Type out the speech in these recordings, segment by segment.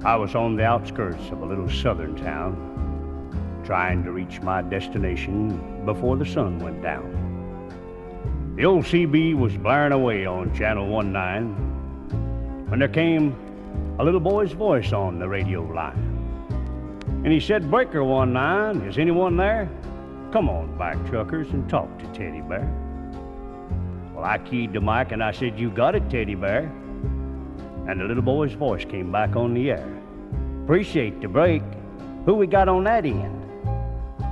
I was on the outskirts of a little southern town, trying to reach my destination before the sun went down. The old CB was blaring away on Channel 19 when there came a little boy's voice on the radio line. And he said, "Breaker 19, is anyone there? Come on back, truckers, and talk to Teddy Bear." Well, I keyed the mic and I said, "You got it, Teddy Bear." And the little boy's voice came back on the air. "Appreciate the break. Who we got on that end?"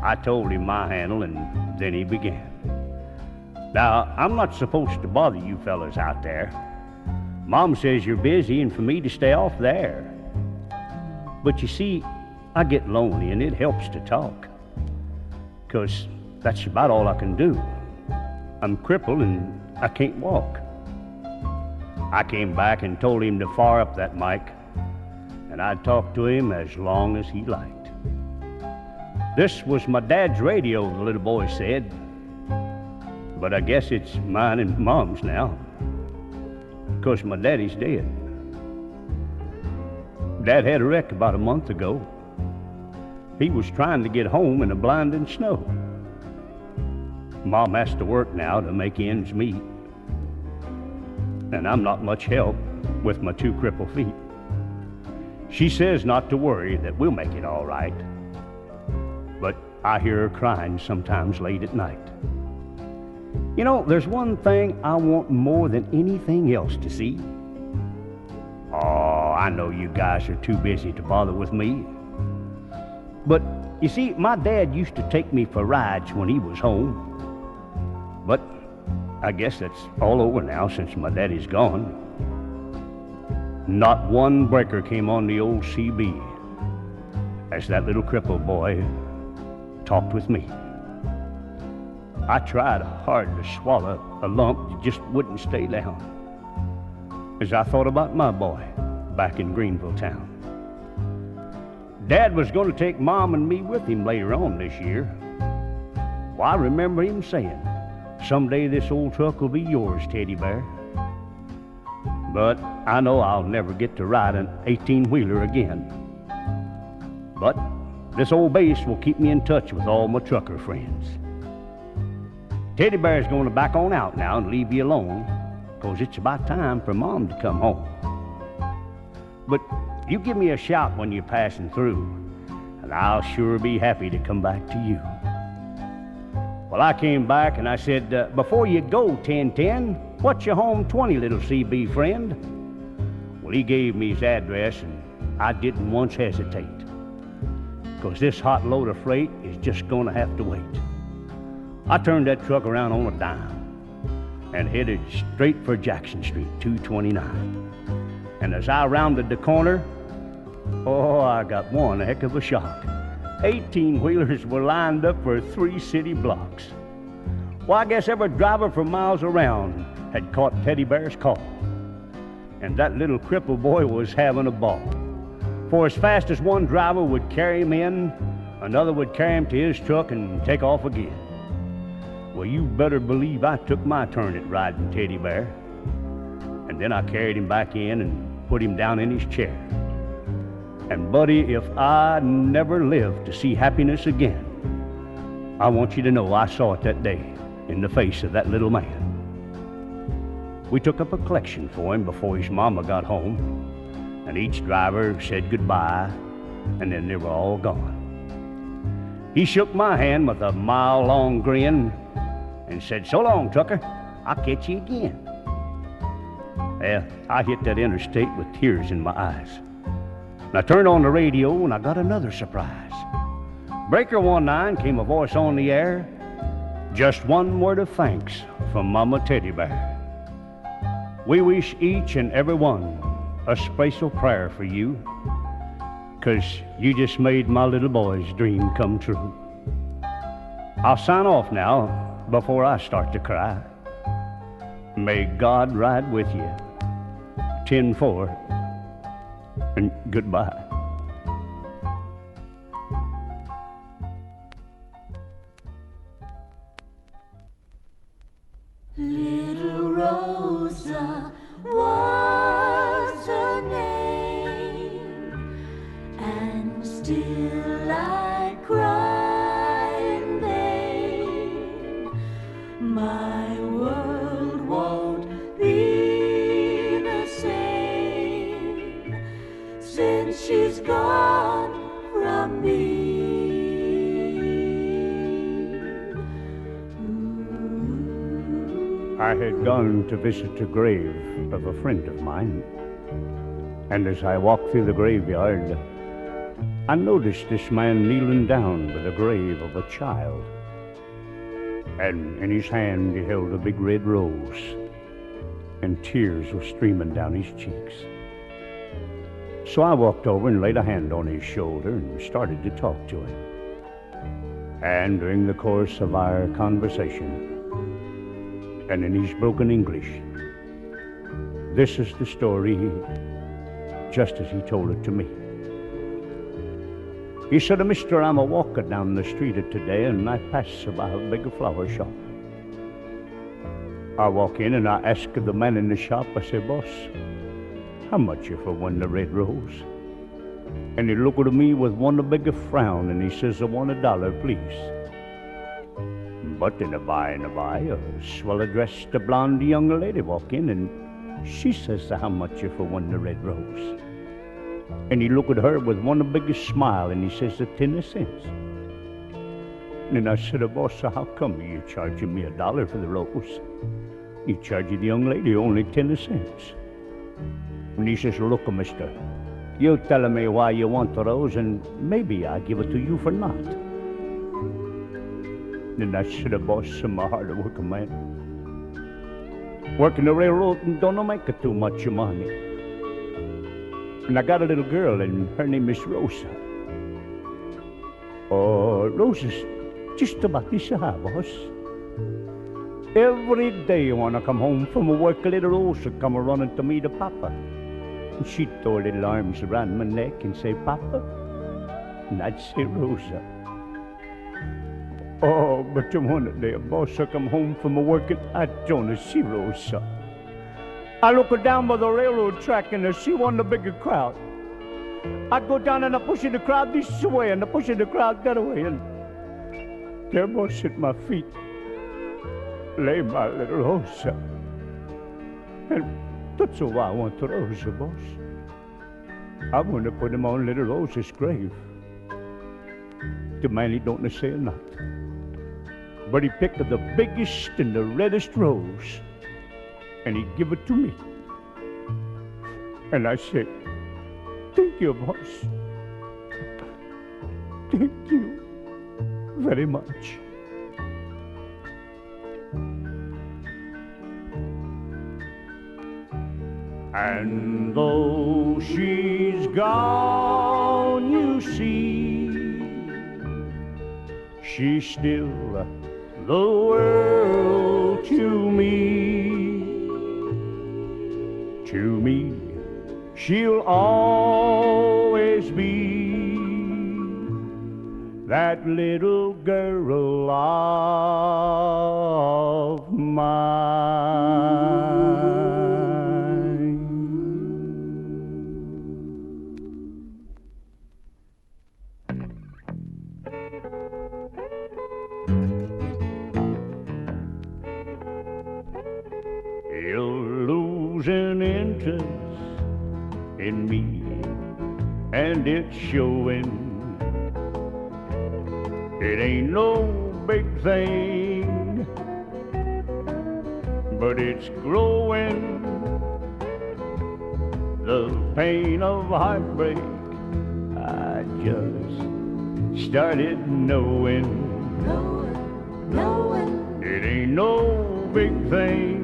I told him my handle, and then he began. "Now, I'm not supposed to bother you fellas out there. Mom says you're busy and for me to stay off the air. But you see, I get lonely and it helps to talk, 'cause that's about all I can do. I'm crippled and I can't walk." I came back and told him to fire up that mic, and I'd talk to him as long as he liked. "This was my dad's radio," the little boy said, "but I guess it's mine and Mom's now, 'cause my daddy's dead. Dad had a wreck about a month ago. He was trying to get home in the blinding snow. Mom has to work now to make ends meet, and I'm not much help with my 2 crippled feet. She says not to worry, that we'll make it all right, but I hear her crying sometimes late at night. You know, there's one thing I want more than anything else to see." "Oh, I know you guys are too busy to bother with me. But you see, my dad used to take me for rides when he was home. But I guess that's all over now since my daddy's gone." Not one breaker came on the old CB as that little crippled boy talked with me. I tried hard to swallow a lump that just wouldn't stay down as I thought about my boy back in Greenville town. Dad was going to take Mom and me with him later on this year. Well, I remember him saying, "Someday this old truck will be yours, Teddy Bear." But I know I'll never get to ride an 18-wheeler again. But this old bass will keep me in touch with all my trucker friends. Teddy Bear's going to back on out now and leave you alone, 'cause it's about time for Mom to come home. But you give me a shout when you're passing through, and I'll sure be happy to come back to you. Well, I came back and I said, "Before you go, 1010, what's your home 20, little CB friend?" Well, he gave me his address, and I didn't once hesitate, 'cause this hot load of freight is just going to have to wait. I turned that truck around on a dime and headed straight for Jackson Street, 229. And as I rounded the corner, oh, I got one heck of a shock. 18-wheelers were lined up for 3 city blocks. Well, I guess every driver for miles around had caught Teddy Bear's call. And that little crippled boy was having a ball. For as fast as one driver would carry him in, another would carry him to his truck and take off again. Well, you better believe I took my turn at riding Teddy Bear. And then I carried him back in and put him down in his chair. And buddy, if I never live to see happiness again, I want you to know I saw it that day in the face of that little man. We took up a collection for him before his mama got home, and each driver said goodbye, and then they were all gone. He shook my hand with a mile-long grin and said, "So long, trucker, I'll catch you again." Well, I hit that interstate with tears in my eyes. And I turned on the radio and I got another surprise. Breaker 19 came a voice on the air. "Just one word of thanks from Mama Teddy Bear. We wish each and every one a special prayer for you, 'cause you just made my little boy's dream come true." I'll sign off now before I start to cry. May God ride with you. 10-4, and goodbye. Little Rosa was her name. I had gone to visit the grave of a friend of mine, and as I walked through the graveyard, I noticed this man kneeling down by the grave of a child, and in his hand he held a big red rose, and tears were streaming down his cheeks. So I walked over and laid a hand on his shoulder and started to talk to him. And during the course of our conversation, and in his broken English, this is the story just as he told it to me. He said, "Mister, I'm a walking down the street today and I pass by a big flower shop. I walk in and I ask the man in the shop, I say, 'Boss, how much you for one red rose?' And he looked at me with one big frown and he says, 'I want $1, please.' But in a by, a swell-dressed blonde young lady walk in and she says, 'How much you for one red rose?' And he looked at her with one big smile and he says, 10 cents. And I said, 'Boss, how come you charging me $1 for the rose? You charging the young lady only 10 cents. And he says, 'Look, mister, you telling me why you want the rose and maybe I give it to you for naught.' And I said, 'Boss, I'm a hard-working man. Working the railroad and don't make it too much money. And I got a little girl and her name is Rosa.' Oh, Rosa's just about this high, boss. Every day when I come home from work, little Rosa come running to me to Papa. And she'd throw her little arms around my neck and say, 'Papa.' And I'd say, 'Rosa.' Oh, but one day, boss, I come home from work and I don't see Rosa. I look down by the railroad track and I see one of the bigger crowd. I go down and I push the crowd this way and I push the crowd that way, and there, boss, at my feet lay my little Rosa. And that's why I want the Rosa, boss. I want to put him on little Rosa's grave. The man, he don't say nothing, but he picked the biggest and the reddest rose and he give it to me. And I said, "Thank you, boss. Thank you very much." And though she's gone, you see, she's still the world to me. To me, she'll always be that little girl of mine. You're losing interest in me, and it's showing. It ain't no big thing, but it's growing. The pain of heartbreak I just started knowing. It ain't no big thing,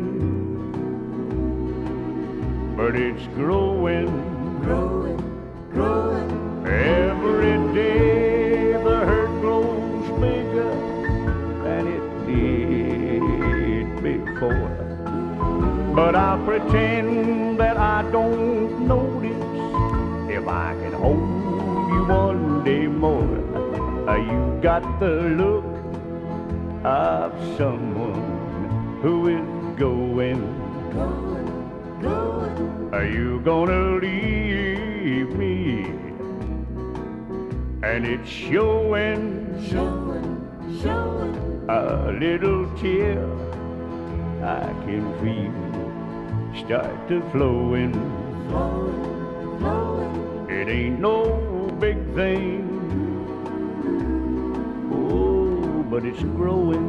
but it's growing. Every day the hurt grows bigger than it did before. But I pretend that I don't notice if I can hold you one day more. You got the look of someone who is going. Are you gonna leave me? And it's showing. A little tear I can feel start to flowing. It ain't no big thing, oh, but it's growing.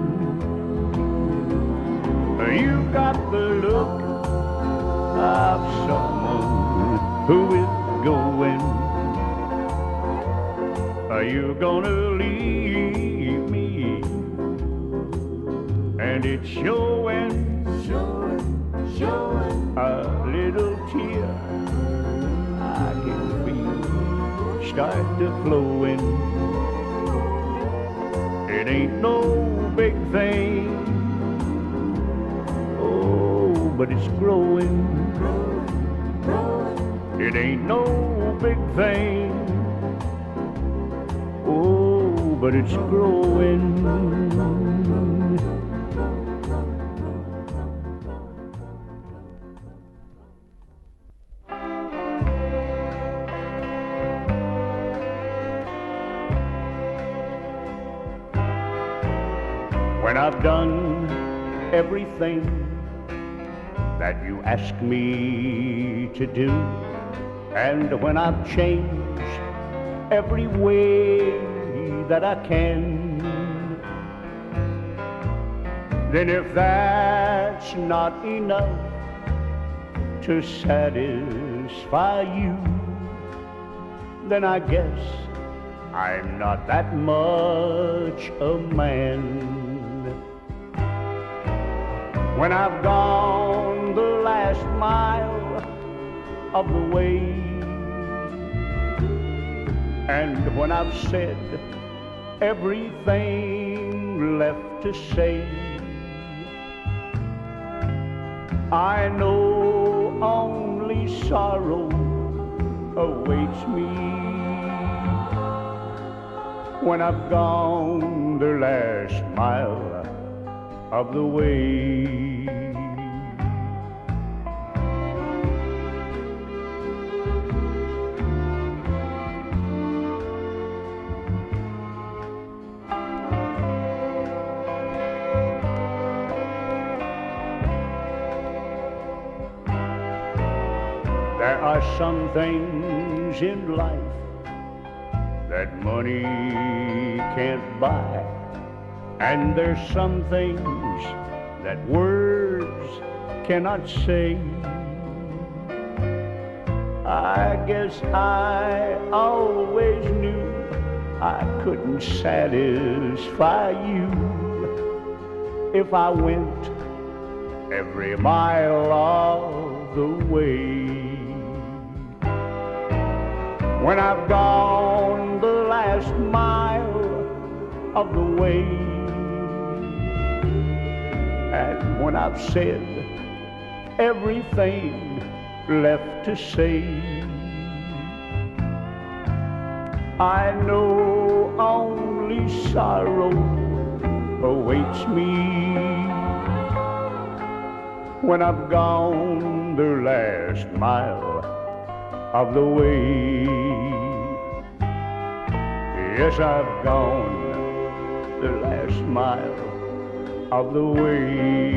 You got the look of someone who is going. Are you gonna leave me? And it's showing, a little tear I can feel start to flowing. It ain't no big thing, oh, but it's growing. It ain't no big thing, oh, but it's growing. When I've done everything that you ask me to do, and when I've changed every way that I can, then if that's not enough to satisfy you, then I guess I'm not that much a man. When I've gone the last mile of the way, and when I've said everything left to say, I know only sorrow awaits me. When I've gone the last mile of the way. There are some things in life that money can't buy, and there's some things that words cannot say. I guess I always knew I couldn't satisfy you if I went every mile of the way. When I've gone the last mile of the way, and when I've said everything left to say, I know only sorrow awaits me. When I've gone the last mile of the way. Yes, I've gone the last mile of the way.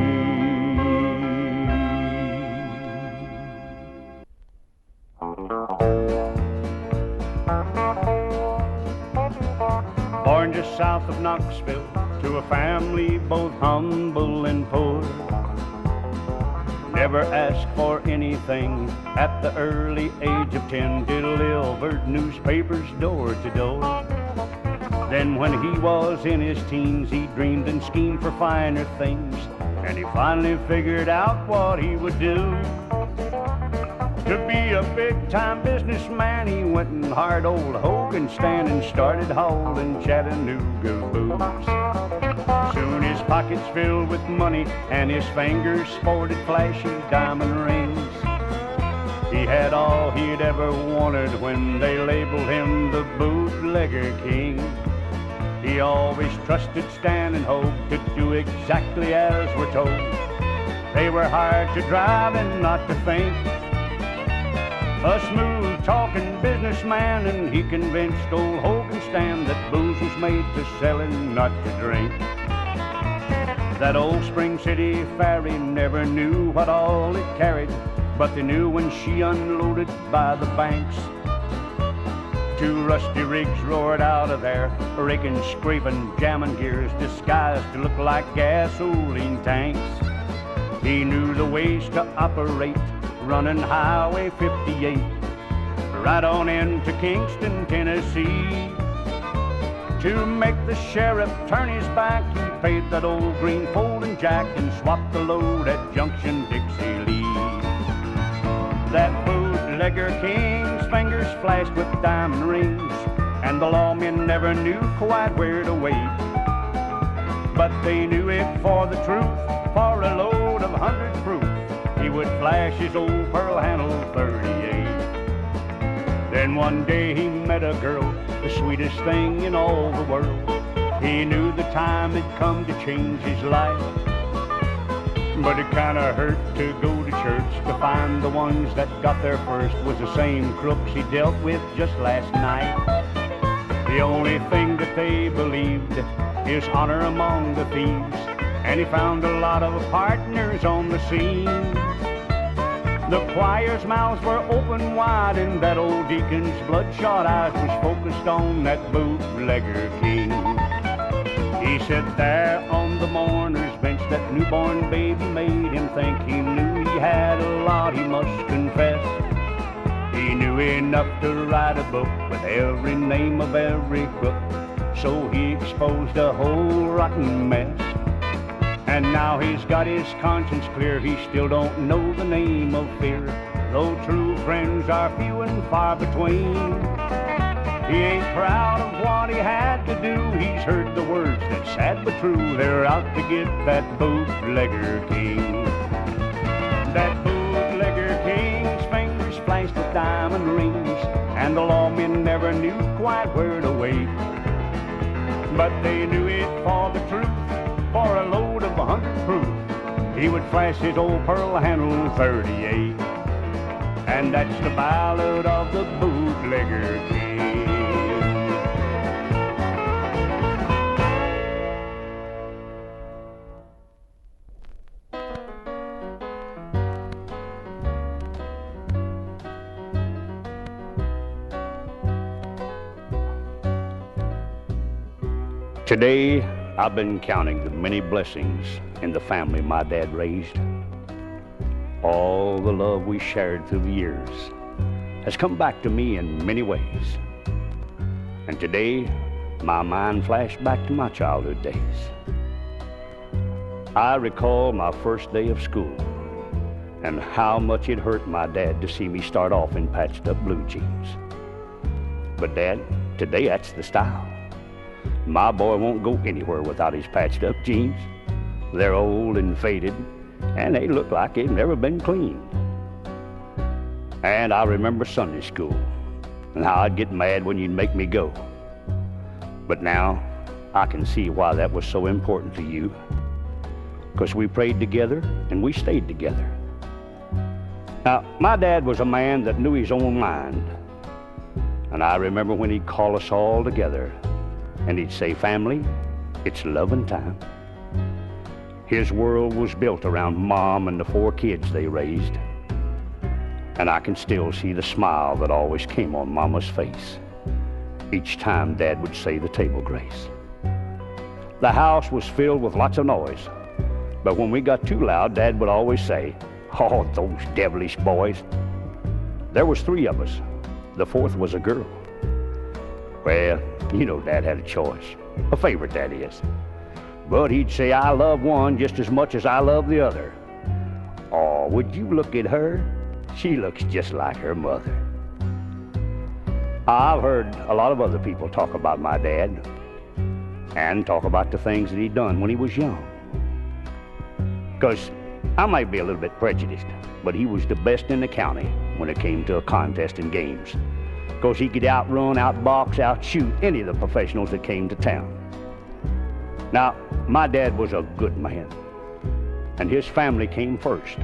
Born just south of Knoxville to a family both humble and poor. Never asked for anything at the early age of 10. Delivered newspapers door to door. Then when he was in his teens, he dreamed and schemed for finer things, and he finally figured out what he would do. To be a big-time businessman, he went and hired old Hogan Stand and started hauling Chattanooga booze. Soon his pockets filled with money and his fingers sported flashy diamond rings. He had all he'd ever wanted when they labeled him the Bootlegger King. He always trusted Stan and hoped to do exactly as we're told. They were hired to drive and not to think. A smooth-talking businessman, and he convinced old Hogan Stan that booze was made to sell and not to drink. That old Spring City ferry never knew what all it carried, but they knew when she unloaded by the banks. Two rusty rigs roared out of there, raking, scraping, jamming gears, disguised to look like gasoline tanks. He knew the ways to operate, running Highway 58, right on into Kingston, Tennessee. To make the sheriff turn his back, he paid that old green folding jack and swapped the load at Junction Dixie Lee. That bootlegger King's fingers flashed with diamond rings, and the lawmen never knew quite where to wait. But they knew it for the truth, for a load of 100 proof, he would flash his old pearl handle 38. Then one day he met a girl, the sweetest thing in all the world. He knew the time had come to change his life, but it kinda hurt to go to church to find the ones that got there first was the same crooks he dealt with just last night. The only thing that they believed is honor among the thieves, and he found a lot of partners on the scene. The choir's mouths were open wide, and that old deacon's bloodshot eyes was focused on that bootlegger King. He sat there on the mourner's bench, that newborn baby made him think. He knew he had a lot he must confess. He knew enough to write a book with every name of every crook, so he exposed a whole rotten mess. And now he's got his conscience clear, he still don't know the name of fear, though true friends are few and far between. He ain't proud of what he had to do, he's heard the words that's sad but true, they're out to get that bootlegger King. That bootlegger King's fingers flashed with diamond rings, and the lawmen never knew quite where to wait. But they knew it for the truth, for a load of 100 proof, he would flash his old pearl handle 38. And that's the ballad of the bootlegger King. Today, I've been counting the many blessings in the family my dad raised. All the love we shared through the years has come back to me in many ways. And today, my mind flashed back to my childhood days. I recall my first day of school and how much it hurt my dad to see me start off in patched up blue jeans. But Dad, today that's the style. My boy won't go anywhere without his patched up jeans. They're old and faded, and they look like they've never been cleaned. And I remember Sunday school and how I'd get mad when you'd make me go. But now I can see why that was so important to you, because we prayed together and we stayed together. Now, my dad was a man that knew his own mind, and I remember when he'd call us all together and he'd say, "Family, it's loving time." His world was built around Mom and the 4 kids they raised. And I can still see the smile that always came on Mama's face each time Dad would say the table grace. The house was filled with lots of noise, but when we got too loud, Dad would always say, "Oh, those devilish boys." There was 3 of us. The 4th was a girl. Well, you know Dad had a choice, a favorite that is. But he'd say, "I love one just as much as I love the other." Oh, would you look at her? She looks just like her mother. I've heard a lot of other people talk about my dad and talk about the things that he'd done when he was young. Because I might be a little bit prejudiced, but he was the best in the county when it came to a contest and games. Because he could outrun, outbox, outshoot any of the professionals that came to town. Now, my dad was a good man, and his family came first,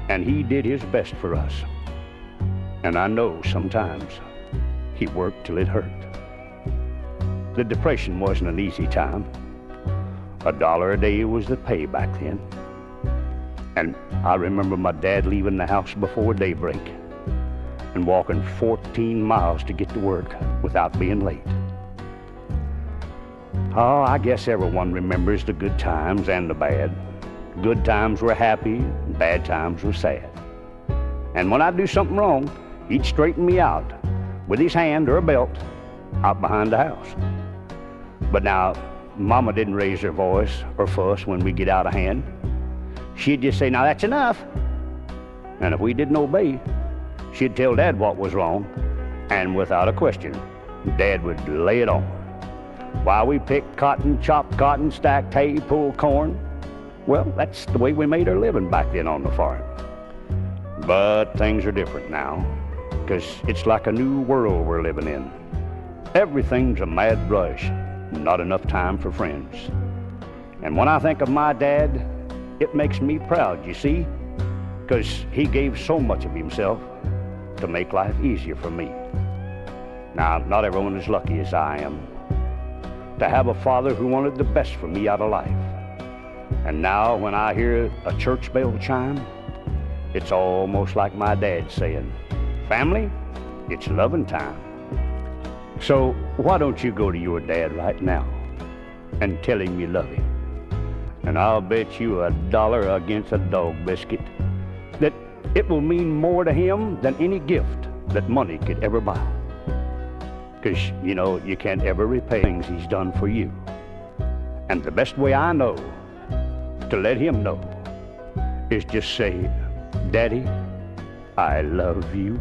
and he did his best for us. And I know sometimes he worked till it hurt. The Depression wasn't an easy time. $1 a day was the pay back then. And I remember my dad leaving the house before daybreak and walking 14 miles to get to work without being late. Oh, I guess everyone remembers the good times and the bad, Good times were happy, and bad times were sad. And when I'd do something wrong, he'd straighten me out with his hand or a belt out behind the house. But now, Mama didn't raise her voice or fuss when we get out of hand. She'd just say, "Now that's enough." And if we didn't obey, she'd tell Dad what was wrong, and without a question, Dad would lay it on. While we picked cotton, chopped cotton, stacked hay, pulled corn. Well, that's the way we made our living back then on the farm. But things are different now, because it's like a new world we're living in. Everything's a mad rush, not enough time for friends. And when I think of my dad, it makes me proud, you see, because he gave so much of himself to make life easier for me. Now, not everyone is lucky as I am to have a father who wanted the best for me out of life. And now when I hear a church bell chime, it's almost like my dad saying, "Family, it's loving time." So why don't you go to your dad right now and tell him you love him? And I'll bet you $1 against a dog biscuit that it will mean more to him than any gift that money could ever buy. Because, you know, you can't ever repay things he's done for you. And the best way I know to let him know is just say, "Daddy, I love you."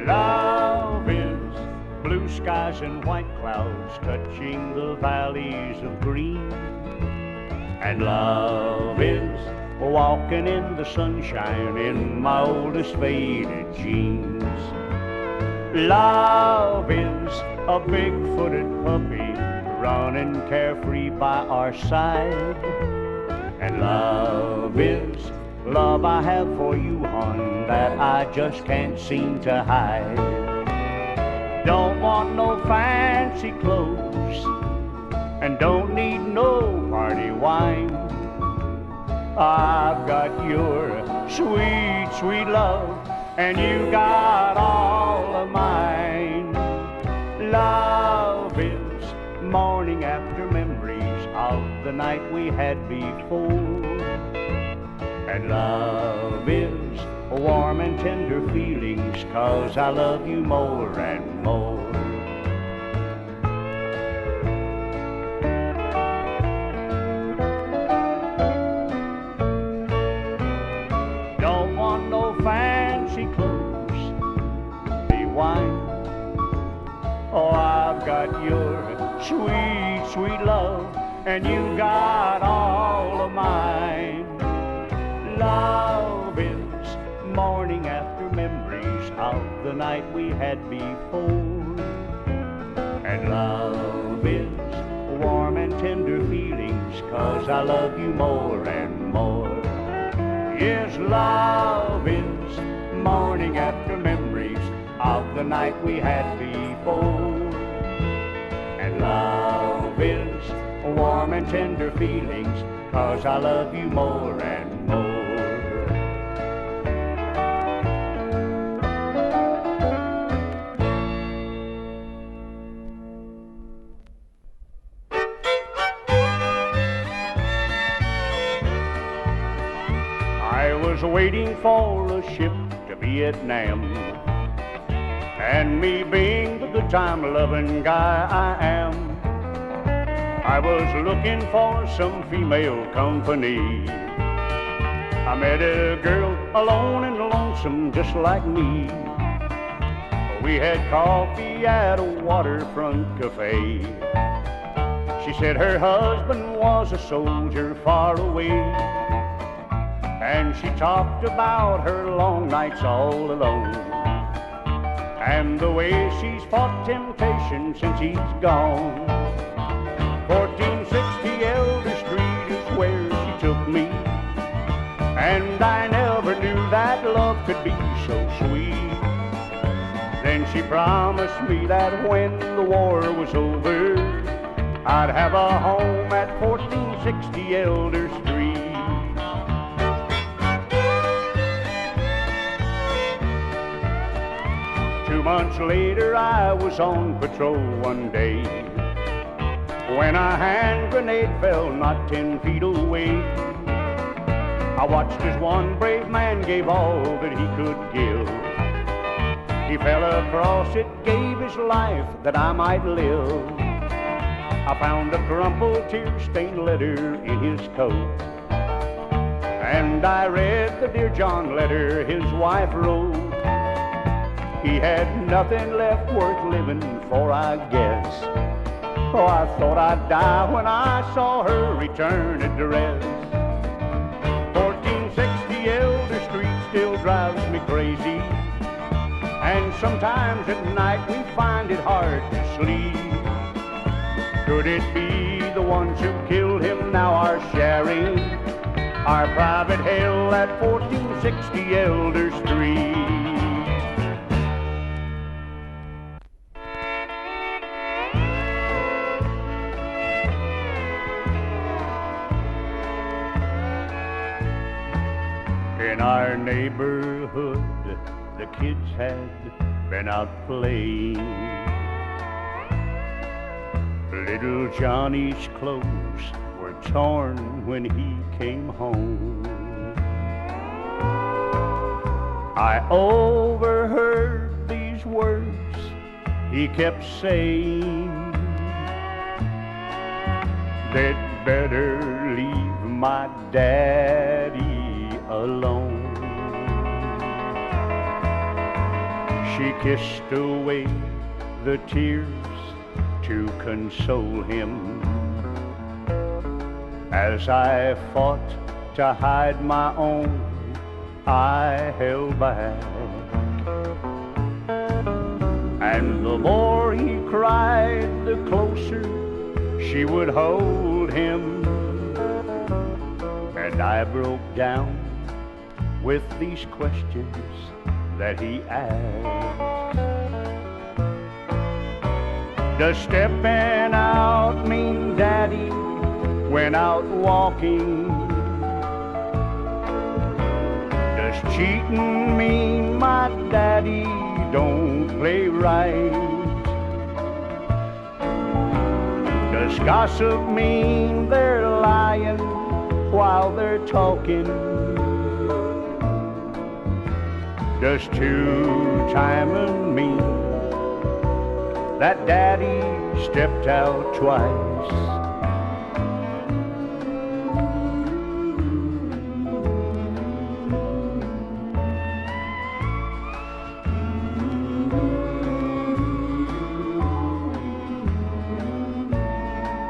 Love is blue skies and white clouds touching the valleys of green. And love is walking in the sunshine in my oldest faded jeans. Love is a big-footed puppy running carefree by our side. And love is love I have for you, hon, that I just can't seem to hide. Don't want no fancy clothes and don't need no party wine. I've got your sweet, sweet love, and you got all of mine. Love is morning after memories of the night we had before. And love is warm and tender feelings, 'cause I love you more and more. Don't want no fancy clothes, be wine. Oh, I've got your sweet, sweet love, and you got all of mine. Love is morning after memories of the night we had before. And love is warm and tender feelings, 'cause I love you more and more. Yes, love is morning after memories of the night we had before. And love is warm and tender feelings, 'cause I love you more and more. Waiting for a ship to Vietnam, and me being the good time loving guy I am, I was looking for some female company. I met a girl alone and lonesome just like me. We had coffee at a waterfront cafe. She said her husband was a soldier far away, and she talked about her long nights all alone, and the way she's fought temptation since he's gone. 1460 Elder Street is where she took me, and I never knew that love could be so sweet. Then she promised me that when the war was over, I'd have a home at 1460 Elder Street. Months later I was on patrol one day when a hand grenade fell not 10 feet away. I watched as one brave man gave all that he could give. He fell across it, gave his life that I might live. I found a crumpled tear-stained letter in his coat, and I read the Dear John letter his wife wrote. He had nothing left worth living for, I guess. Oh, I thought I'd die when I saw her return address. 1460 Elder Street still drives me crazy, and sometimes at night we find it hard to sleep. Could it be the ones who killed him now are sharing our private hell at 1460 Elder Street? In our neighborhood, the kids had been out playing. Little Johnny's clothes were torn when he came home. I overheard these words he kept saying: they'd better leave my daddy alone. She kissed away the tears to console him. As I fought to hide my own, I held back. And the more he cried, the closer she would hold him. And I broke down with these questions that he asked. Does stepping out mean daddy went out walking? Does cheating mean my daddy don't play right? Does gossip mean they're lying while they're talking? Does two-timing mean that daddy stepped out twice?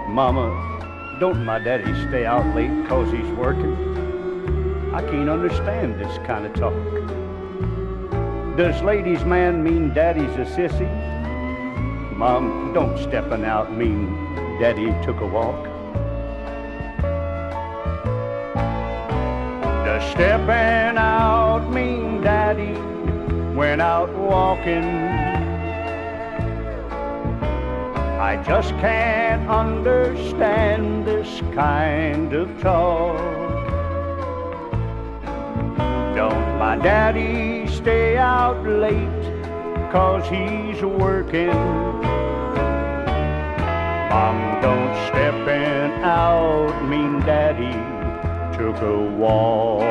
Mama, don't my daddy stay out late 'cause he's working? I can't understand this kind of talk. Does ladies' man mean daddy's a sissy? Mom, don't stepping out mean daddy took a walk. Does stepping out mean daddy went out walking? I just can't understand this kind of talk. Don't my daddy stay out late 'cause he's working? Mom, don't stepping out mean daddy took a walk.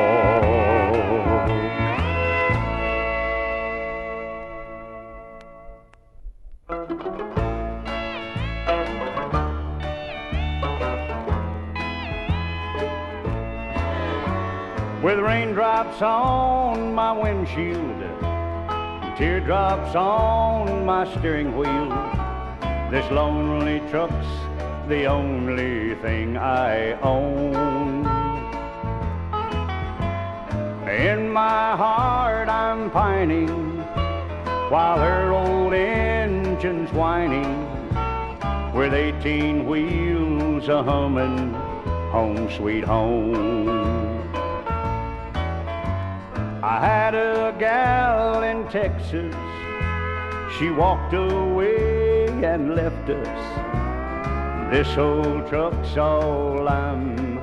With raindrops on my windshield, teardrops on my steering wheel, this lonely truck's the only thing I own. In my heart I'm pining while her old engine's whining, with 18 wheels a-humming, home sweet home. I had a gal in Texas, she walked away and left us. This old truck's all I'm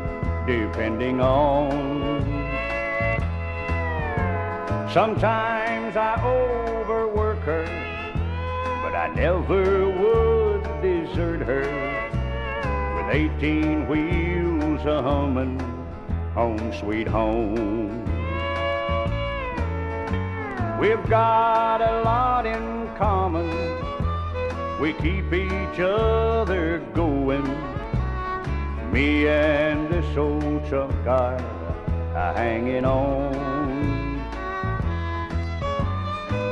depending on. Sometimes I overwork her I never would desert her. With 18 wheels a-hummin', home sweet home. We've got a lot in common. We keep each other going. Me and this old truck are hanging on.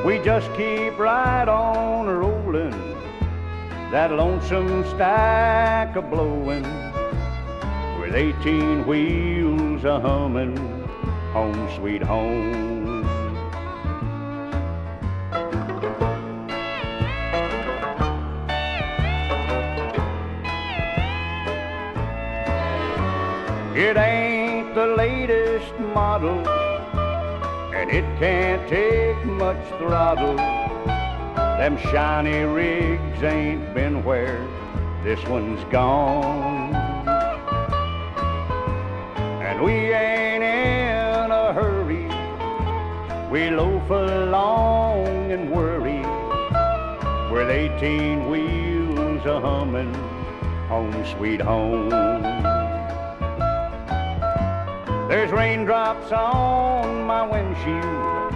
We just keep right on rolling, that lonesome stack a-blowing, with 18 wheels a-hummin', home sweet home. It ain't the latest model, and it can't take much throttle. Them shiny rigs ain't been where this one's gone. And we ain't in a hurry, we loaf along and worry, with 18 wheels a-hummin', home sweet home. There's raindrops on my windshield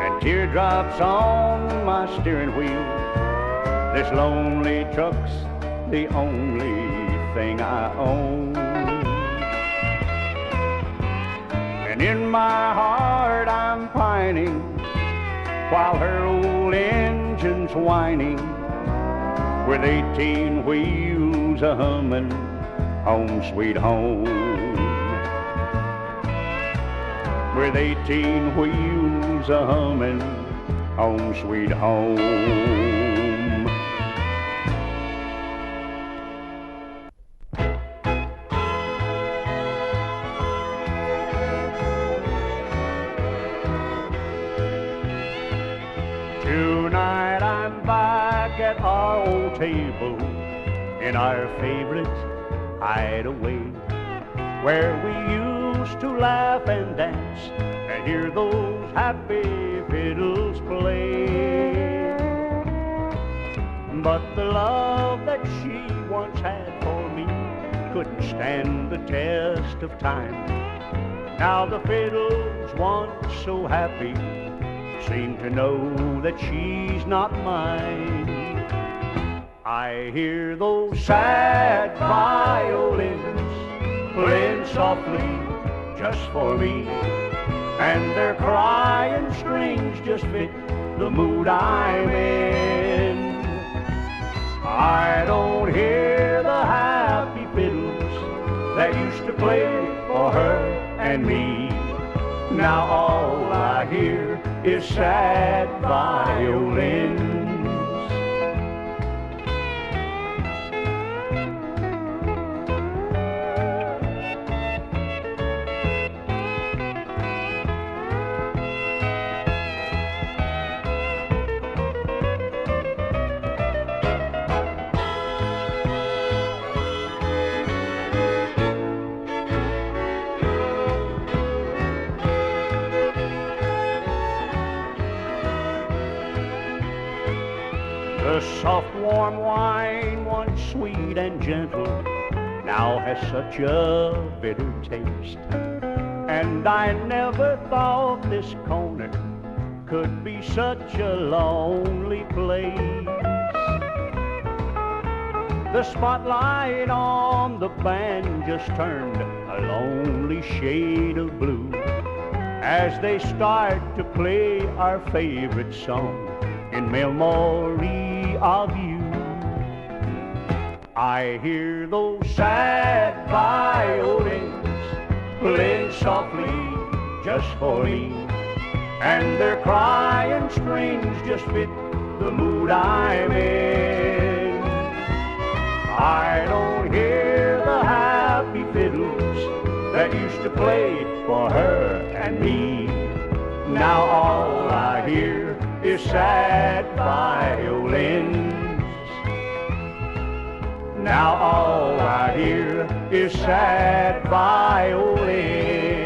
and teardrops on my steering wheel. This lonely truck's the only thing I own. And in my heart I'm pining while her old engine's whining, with 18 wheels a-hummin', home sweet home. With 18 wheels a-hummin', home sweet home. Tonight I'm back at our old table in our favorite hideaway, where we used to laugh and dance and hear those happy fiddles play. But the love that she once had for me couldn't stand the test of time. Now the fiddles, once so happy, seem to know that she's not mine. I hear those sad violins playing softly just for me, and their crying strings just fit the mood I'm in. I don't hear the happy fiddles that used to play for her and me. Now all I hear is sad violins. The soft warm wine, once sweet and gentle, now has such a bitter taste. And I never thought this corner could be such a lonely place. The spotlight on the band just turned a lonely shade of blue as they start to play our favorite song in memory of you. I hear those sad violins playing softly just for me, and their crying strings just fit the mood I'm in. I don't hear the happy fiddles that used to play for her and me. Now all I hear is sad violins. Now all I hear is sad violins.